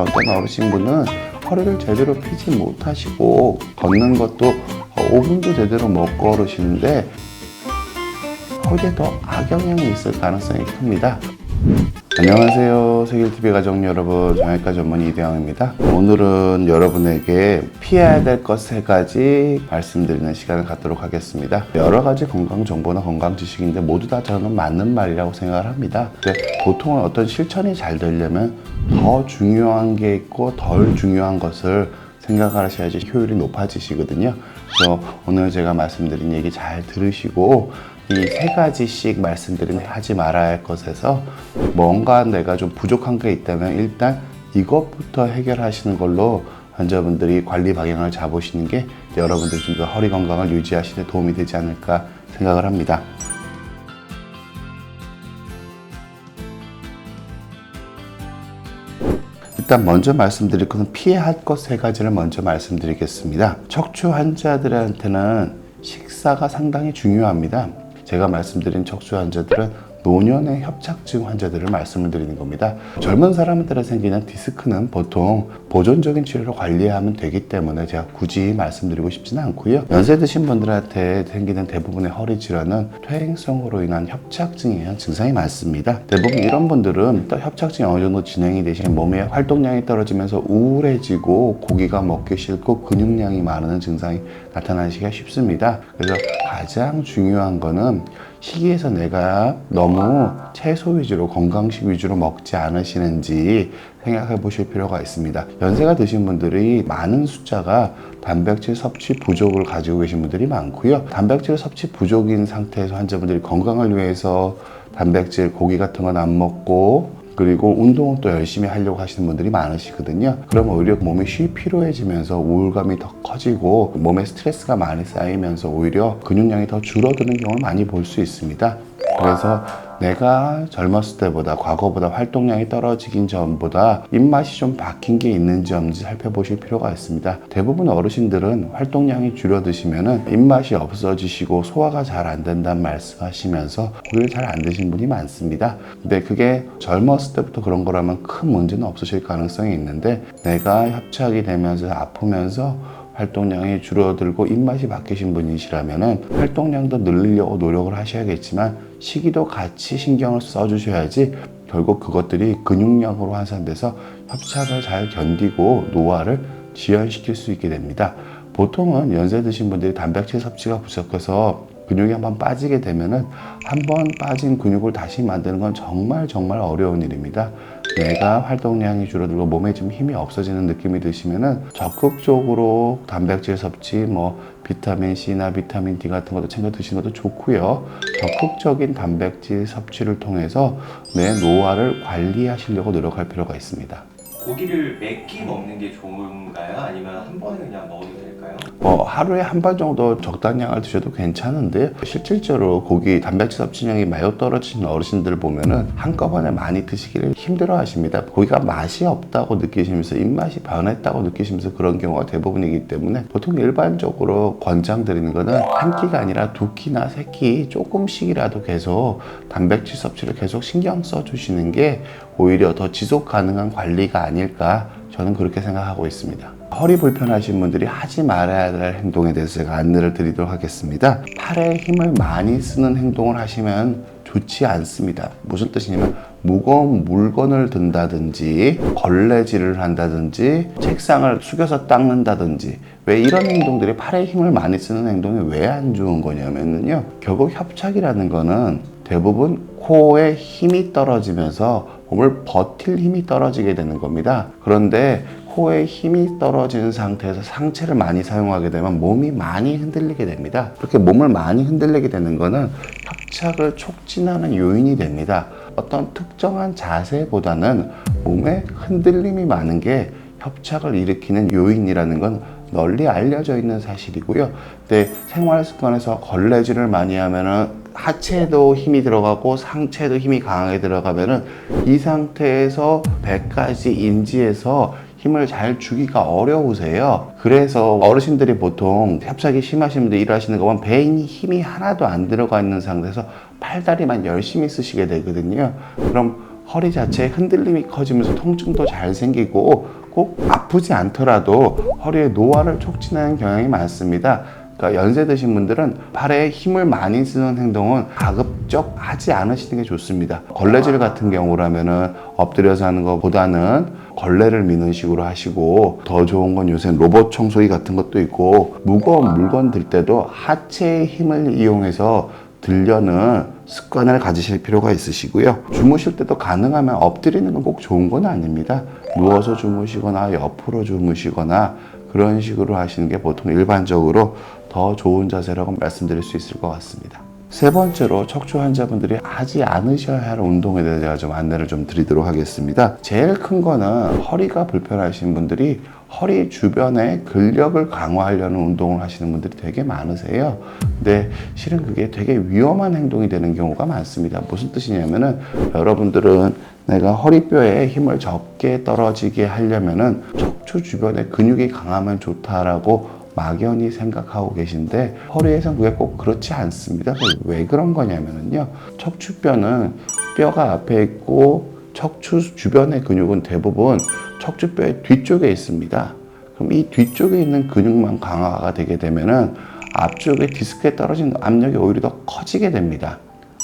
어떤 어르신분은 허리를 제대로 펴지 못하시고 걷는 것도 5분도 제대로 못 걸으시는데 허리에 더 악영향이 있을 가능성이 큽니다. 안녕하세요, 세길TV 가족 여러분, 정형외과 전문의 이대영입니다. 오늘은 여러분에게 피해야 될 것 3가지 말씀드리는 시간을 갖도록 하겠습니다. 여러 가지 건강 정보나 건강 지식인데 모두 다 저는 맞는 말이라고 생각을 합니다. 근데 보통은 어떤 실천이 잘 되려면 더 중요한 게 있고 덜 중요한 것을 생각을 하셔야지 효율이 높아지시거든요. 그래서 오늘 제가 말씀드린 얘기 잘 들으시고 이 3가지씩 말씀드리면 하지 말아야 할 것에서 뭔가 내가 좀 부족한 게 있다면 일단 이것부터 해결하시는 걸로 환자분들이 관리 방향을 잡으시는 게 여러분들 좀 더 허리 건강을 유지하시는 데 도움이 되지 않을까 생각을 합니다. 일단 먼저 말씀드릴 것은 피해야 할 것 3가지를 먼저 말씀드리겠습니다. 척추 환자들한테는 식사가 상당히 중요합니다. 제가 말씀드린 척추 환자들은 노년의 협착증 환자들을 말씀을 드리는 겁니다. 젊은 사람들에 생기는 디스크는 보통 보존적인 치료로 관리하면 되기 때문에 제가 굳이 말씀드리고 싶지는 않고요. 연세 드신 분들한테 생기는 대부분의 허리 질환은 퇴행성으로 인한 협착증에 의한 증상이 많습니다. 대부분 이런 분들은 또 협착증이 어느 정도 진행이 되시면 몸의 활동량이 떨어지면서 우울해지고 고기가 먹기 싫고 근육량이 마르는 증상이 나타나기가 쉽습니다. 그래서 가장 중요한 거는 식이에서 내가 너무 채소 위주로 건강식 위주로 먹지 않으시는지 생각해 보실 필요가 있습니다. 연세가 드신 분들이 많은 숫자가 단백질 섭취 부족을 가지고 계신 분들이 많고요. 단백질 섭취 부족인 상태에서 환자분들이 건강을 위해서 단백질, 고기 같은 건 안 먹고 그리고 운동은 또 열심히 하려고 하시는 분들이 많으시거든요. 그럼 오히려 몸이 쉬 피로해지면서 우울감이 더 커지고 몸에 스트레스가 많이 쌓이면서 오히려 근육량이 더 줄어드는 경우를 많이 볼 수 있습니다. 그래서 내가 젊었을 때보다 과거보다 활동량이 떨어지긴 전보다 입맛이 좀 바뀐 게 있는지 없는지 살펴보실 필요가 있습니다. 대부분 어르신들은 활동량이 줄어드시면 입맛이 없어지시고 소화가 잘 안 된다는 말씀하시면서 고기를 잘 안 드신 분이 많습니다. 근데 그게 젊었을 때부터 그런 거라면 큰 문제는 없으실 가능성이 있는데 내가 협착이 되면서 아프면서 활동량이 줄어들고 입맛이 바뀌신 분이시라면 활동량도 늘리려고 노력을 하셔야겠지만 식이도 같이 신경을 써주셔야지 결국 그것들이 근육량으로 환산돼서 협착을 잘 견디고 노화를 지연시킬 수 있게 됩니다. 보통은 연세 드신 분들이 단백질 섭취가 부족해서 근육이 한번 빠지게 되면은 한번 빠진 근육을 다시 만드는 건 정말 어려운 일입니다. 내가 활동량이 줄어들고 몸에 좀 힘이 없어지는 느낌이 드시면은 적극적으로 단백질 섭취, 비타민 C나 비타민 D 같은 것도 챙겨 드시는 것도 좋고요. 적극적인 단백질 섭취를 통해서 내 노화를 관리하시려고 노력할 필요가 있습니다. 고기를 몇 끼 먹는 게 좋은가요? 아니면 한 번에 그냥 먹어도 될까요? 하루에 한 번 정도 적당량을 드셔도 괜찮은데 실질적으로 고기 단백질 섭취량이 매우 떨어지는 어르신들 보면은 한꺼번에 많이 드시기를 힘들어 하십니다. 고기가 맛이 없다고 느끼시면서 입맛이 변했다고 느끼시면서 그런 경우가 대부분이기 때문에 보통 일반적으로 권장드리는 거는 한 끼가 아니라 2끼나 3끼 조금씩이라도 계속 단백질 섭취를 계속 신경 써 주시는 게 오히려 더 지속 가능한 관리가 아닐까 저는 그렇게 생각하고 있습니다. 허리 불편하신 분들이 하지 말아야 될 행동에 대해서 제가 안내를 드리도록 하겠습니다. 팔에 힘을 많이 쓰는 행동을 하시면 좋지 않습니다. 무슨 뜻이냐면 무거운 물건을 든다든지 걸레질을 한다든지 책상을 숙여서 닦는다든지 왜 이런 행동들이 팔에 힘을 많이 쓰는 행동이 왜 안 좋은 거냐면요, 결국 협착이라는 거는 대부분 코에 힘이 떨어지면서 몸을 버틸 힘이 떨어지게 되는 겁니다. 그런데 코에 힘이 떨어진 상태에서 상체를 많이 사용하게 되면 몸이 많이 흔들리게 됩니다. 그렇게 몸을 많이 흔들리게 되는 거는 협착을 촉진하는 요인이 됩니다. 어떤 특정한 자세보다는 몸에 흔들림이 많은 게 협착을 일으키는 요인이라는 건 널리 알려져 있는 사실이고요. 근데 생활 습관에서 걸레질을 많이 하면은 하체에도 힘이 들어가고 상체에도 힘이 강하게 들어가면은 이 상태에서 배까지 인지해서 힘을 잘 주기가 어려우세요. 그래서 어르신들이 보통 협착이 심하신 분들 일하시는 거 보면 배에 힘이 하나도 안 들어가 있는 상태에서 팔다리만 열심히 쓰시게 되거든요. 그럼 허리 자체에 흔들림이 커지면서 통증도 잘 생기고 꼭 아프지 않더라도 허리의 노화를 촉진하는 경향이 많습니다. 그러니까 연세 드신 분들은 팔에 힘을 많이 쓰는 행동은 가급적 하지 않으시는 게 좋습니다. 걸레질 같은 경우라면은 엎드려서 하는 것보다는 걸레를 미는 식으로 하시고, 더 좋은 건 요새 로봇 청소기 같은 것도 있고, 무거운 물건 들 때도 하체의 힘을 이용해서 들려는 습관을 가지실 필요가 있으시고요. 주무실 때도 가능하면 엎드리는 건 꼭 좋은 건 아닙니다. 누워서 주무시거나 옆으로 주무시거나 그런 식으로 하시는 게 보통 일반적으로 더 좋은 자세라고 말씀드릴 수 있을 것 같습니다. 세 번째로 척추 환자분들이 하지 않으셔야 할 운동에 대해 제가 좀 안내를 좀 드리도록 하겠습니다. 제일 큰 거는 허리가 불편하신 분들이 허리 주변에 근력을 강화하려는 운동을 하시는 분들이 되게 많으세요. 근데 실은 그게 되게 위험한 행동이 되는 경우가 많습니다. 무슨 뜻이냐면은, 여러분들은 내가 허리뼈에 힘을 적게 떨어지게 하려면은 척추 주변에 근육이 강하면 좋다라고 막연히 생각하고 계신데, 허리에선 그게 꼭 그렇지 않습니다. 왜 그런 거냐면요, 척추뼈는 뼈가 앞에 있고 척추 주변의 근육은 대부분 척추뼈의 뒤쪽에 있습니다. 그럼 이 뒤쪽에 있는 근육만 강화가 되게 되면은 앞쪽에 디스크에 떨어진 압력이 오히려 더 커지게 됩니다.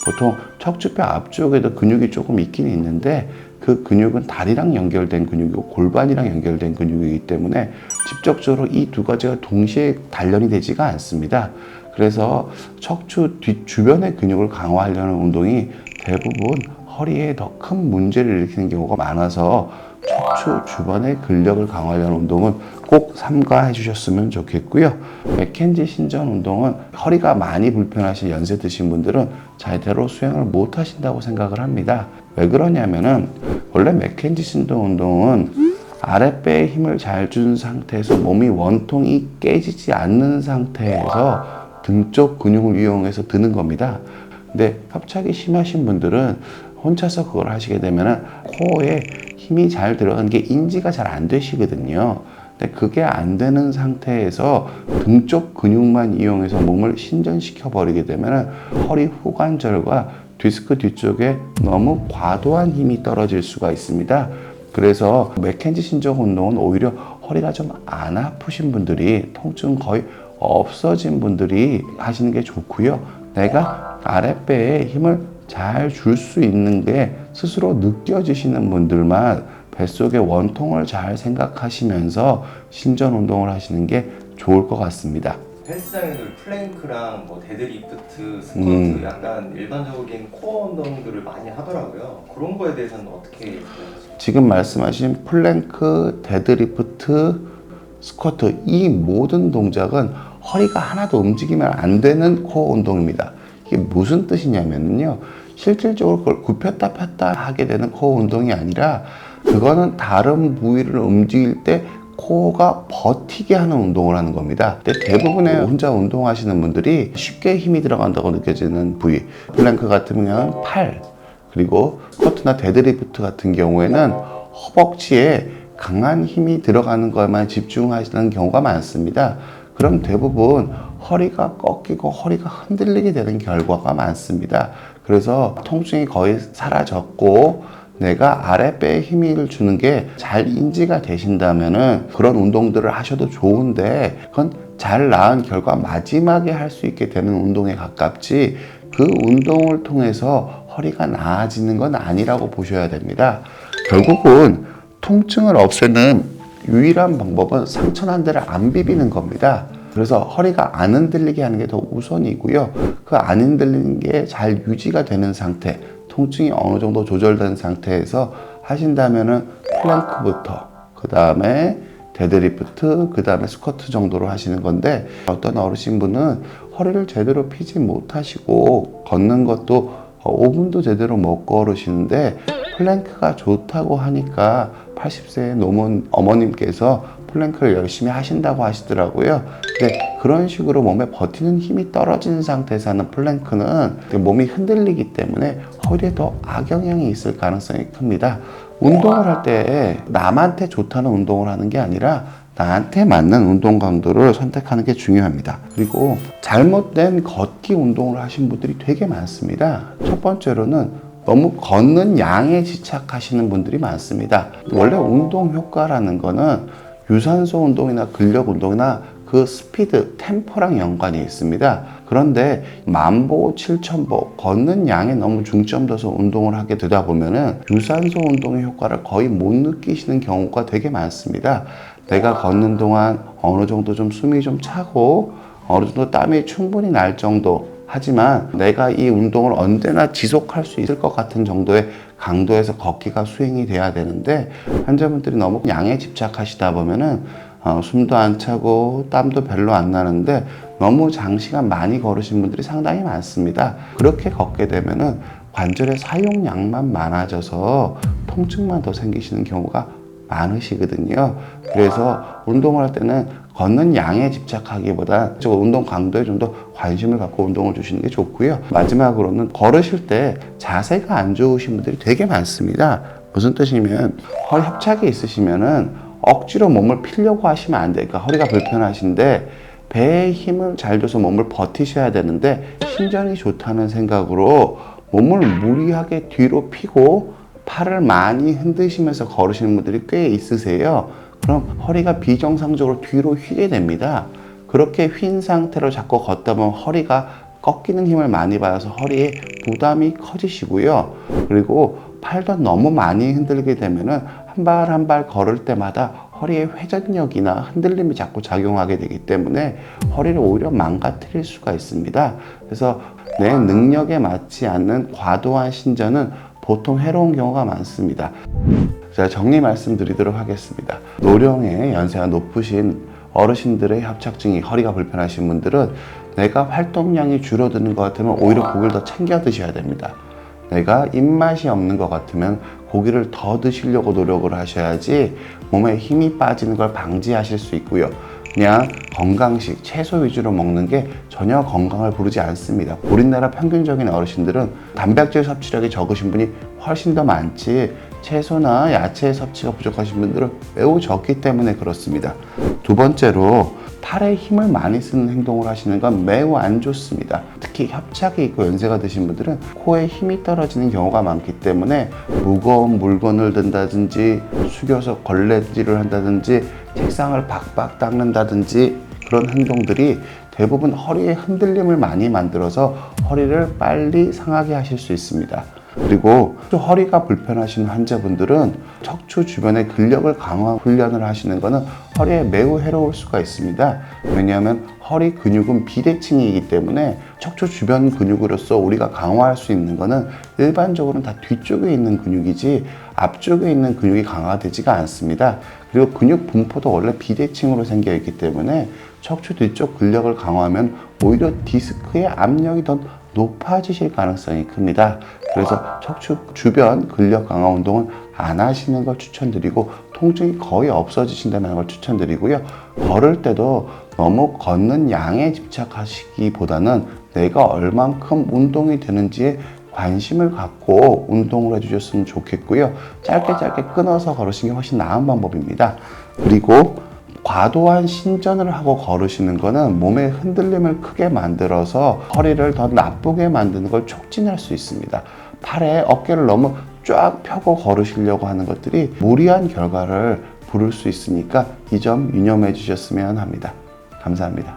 보통 척추뼈 앞쪽에도 근육이 조금 있긴 있는데, 그 근육은 다리랑 연결된 근육이고 골반이랑 연결된 근육이기 때문에 직접적으로 이 두 가지가 동시에 단련이 되지가 않습니다. 그래서 척추 뒷주변의 근육을 강화하려는 운동이 대부분 허리에 더 큰 문제를 일으키는 경우가 많아서, 척추 주변의 근력을 강화하려는 운동은 꼭 삼가해 주셨으면 좋겠고요. 맥켄지 신전 운동은 허리가 많이 불편하신 연세 드신 분들은 제대로 수행을 못 하신다고 생각을 합니다. 왜 그러냐면은, 원래 맥켄지 신전 운동은 아랫배에 힘을 잘 준 상태에서 몸이 원통이 깨지지 않는 상태에서 등 쪽 근육을 이용해서 드는 겁니다. 근데 협착이 심하신 분들은 혼자서 그걸 하시게 되면은 코어에 힘이 잘 들어가는 게 인지가 잘 안 되시거든요. 근데 그게 안 되는 상태에서 등 쪽 근육만 이용해서 몸을 신전시켜 버리게 되면은 허리 후관절과 디스크 뒤쪽에 너무 과도한 힘이 떨어질 수가 있습니다. 그래서 맥켄지 신전 운동은 오히려 허리가 좀 안 아프신 분들이, 통증 거의 없어진 분들이 하시는 게 좋고요. 내가 아랫배에 힘을 잘 줄 수 있는 게 스스로 느껴지시는 분들만 뱃속의 원통을 잘 생각하시면서 신전 운동을 하시는 게 좋을 것 같습니다. 헬스장에서 플랭크랑 뭐 데드리프트, 스쿼트 약간 일반적인 코어 운동들을 많이 하더라고요. 그런 거에 대해서는 어떻게 생각하세요? 지금 말씀하신 플랭크, 데드리프트, 스쿼트, 이 모든 동작은 허리가 하나도 움직이면 안 되는 코어 운동입니다. 이게 무슨 뜻이냐면요, 실질적으로 그걸 굽혔다 폈다 하게 되는 코어 운동이 아니라, 그거는 다른 부위를 움직일 때 코어가 버티게 하는 운동을 하는 겁니다. 근데 대부분의 혼자 운동하시는 분들이 쉽게 힘이 들어간다고 느껴지는 부위, 플랭크 같은 경우는 팔, 그리고 스쿼트나 데드리프트 같은 경우에는 허벅지에 강한 힘이 들어가는 것만 집중하시는 경우가 많습니다. 그럼 대부분 허리가 꺾이고 허리가 흔들리게 되는 결과가 많습니다. 그래서 통증이 거의 사라졌고 내가 아랫배에 힘을 주는 게 잘 인지가 되신다면은 그런 운동들을 하셔도 좋은데, 그건 잘 나은 결과 마지막에 할 수 있게 되는 운동에 가깝지, 그 운동을 통해서 허리가 나아지는 건 아니라고 보셔야 됩니다. 결국은 통증을 없애는 유일한 방법은 상처난 데를 안 비비는 겁니다. 그래서 허리가 안 흔들리게 하는 게 더 우선이고요. 그 안 흔들리는 게 잘 유지가 되는 상태, 통증이 어느 정도 조절된 상태에서 하신다면은 플랭크부터, 그 다음에 데드리프트, 그 다음에 스쿼트 정도로 하시는 건데, 어떤 어르신분은 허리를 제대로 펴지 못하시고 걷는 것도 5분도 제대로 못 걸으시는데 플랭크가 좋다고 하니까 80세의 넘은 어머님께서 플랭크를 열심히 하신다고 하시더라고요. 근데 그런 식으로 몸에 버티는 힘이 떨어진 상태에서 하는 플랭크는 몸이 흔들리기 때문에 허리에 더 악영향이 있을 가능성이 큽니다. 운동을 할 때 남한테 좋다는 운동을 하는 게 아니라 나한테 맞는 운동 강도를 선택하는 게 중요합니다. 그리고 잘못된 걷기 운동을 하신 분들이 되게 많습니다. 첫 번째로는 너무 걷는 양에 집착하시는 분들이 많습니다. 원래 운동 효과라는 거는 유산소 운동이나 근력 운동이나 그 스피드, 템포랑 연관이 있습니다. 그런데 10,000보, 7,000보 걷는 양에 너무 중점 둬서 운동을 하게 되다 보면은 유산소 운동의 효과를 거의 못 느끼시는 경우가 되게 많습니다. 내가 걷는 동안 어느 정도 좀 숨이 좀 차고 어느 정도 땀이 충분히 날 정도, 하지만 내가 이 운동을 언제나 지속할 수 있을 것 같은 정도의 강도에서 걷기가 수행이 돼야 되는데, 환자분들이 너무 양에 집착하시다 보면은 숨도 안 차고 땀도 별로 안 나는데 너무 장시간 많이 걸으신 분들이 상당히 많습니다. 그렇게 걷게 되면은 관절의 사용량만 많아져서 통증만 더 생기시는 경우가 많으시거든요. 그래서 운동을 할 때는 걷는 양에 집착하기보다 운동 강도에 좀 더 관심을 갖고 운동을 주시는 게 좋고요. 마지막으로는 걸으실 때 자세가 안 좋으신 분들이 되게 많습니다. 무슨 뜻이냐면 허리 협착이 있으시면은 억지로 몸을 피려고 하시면 안 돼요. 그러니까 허리가 불편하신데 배에 힘을 잘 줘서 몸을 버티셔야 되는데 신전이 좋다는 생각으로 몸을 무리하게 뒤로 피고 팔을 많이 흔드시면서 걸으시는 분들이 꽤 있으세요. 그럼 허리가 비정상적으로 뒤로 휘게 됩니다. 그렇게 휜 상태로 자꾸 걷다 보면 허리가 꺾이는 힘을 많이 받아서 허리에 부담이 커지시고요. 그리고 팔도 너무 많이 흔들게 되면은 한 발 한 발 걸을 때마다 허리의 회전력이나 흔들림이 자꾸 작용하게 되기 때문에 허리를 오히려 망가뜨릴 수가 있습니다. 그래서 내 능력에 맞지 않는 과도한 신전은 보통 해로운 경우가 많습니다. 제가 정리 말씀드리도록 하겠습니다. 노령의 연세가 높으신 어르신들의 협착증이 허리가 불편하신 분들은 내가 활동량이 줄어드는 것 같으면 오히려 고기를 더 챙겨 드셔야 됩니다. 내가 입맛이 없는 것 같으면 고기를 더 드시려고 노력을 하셔야지 몸에 힘이 빠지는 걸 방지하실 수 있고요. 그냥 건강식, 채소 위주로 먹는 게 전혀 건강을 부르지 않습니다. 우리나라 평균적인 어르신들은 단백질 섭취량이 적으신 분이 훨씬 더 많지 채소나 야채 섭취가 부족하신 분들은 매우 적기 때문에 그렇습니다. 두 번째로 팔에 힘을 많이 쓰는 행동을 하시는 건 매우 안 좋습니다. 특히 협착이 있고 연세가 드신 분들은 코에 힘이 떨어지는 경우가 많기 때문에 무거운 물건을 든다든지 숙여서 걸레질을 한다든지 책상을 박박 닦는다든지 그런 행동들이 대부분 허리에 흔들림을 많이 만들어서 허리를 빨리 상하게 하실 수 있습니다. 그리고 허리가 불편하신 환자분들은 척추 주변의 근력을 강화 훈련을 하시는 것은 허리에 매우 해로울 수가 있습니다. 왜냐하면 허리 근육은 비대칭이기 때문에 척추 주변 근육으로서 우리가 강화할 수 있는 것은 일반적으로는 다 뒤쪽에 있는 근육이지 앞쪽에 있는 근육이 강화되지가 않습니다. 그리고 근육 분포도 원래 비대칭으로 생겨 있기 때문에 척추 뒤쪽 근력을 강화하면 오히려 디스크의 압력이 더 높아지실 가능성이 큽니다. 그래서 척추 주변 근력 강화 운동은 안 하시는 걸 추천드리고 통증이 거의 없어지신다는 걸 추천드리고요. 걸을 때도 너무 걷는 양에 집착하시기보다는 내가 얼만큼 운동이 되는지에 관심을 갖고 운동을 해주셨으면 좋겠고요. 짧게 끊어서 걸으시는 게 훨씬 나은 방법입니다. 그리고 과도한 신전을 하고 걸으시는 거는 몸의 흔들림을 크게 만들어서 허리를 더 나쁘게 만드는 걸 촉진할 수 있습니다. 팔에 어깨를 너무 쫙 펴고 걸으시려고 하는 것들이 무리한 결과를 부를 수 있으니까 이 점 유념해 주셨으면 합니다. 감사합니다.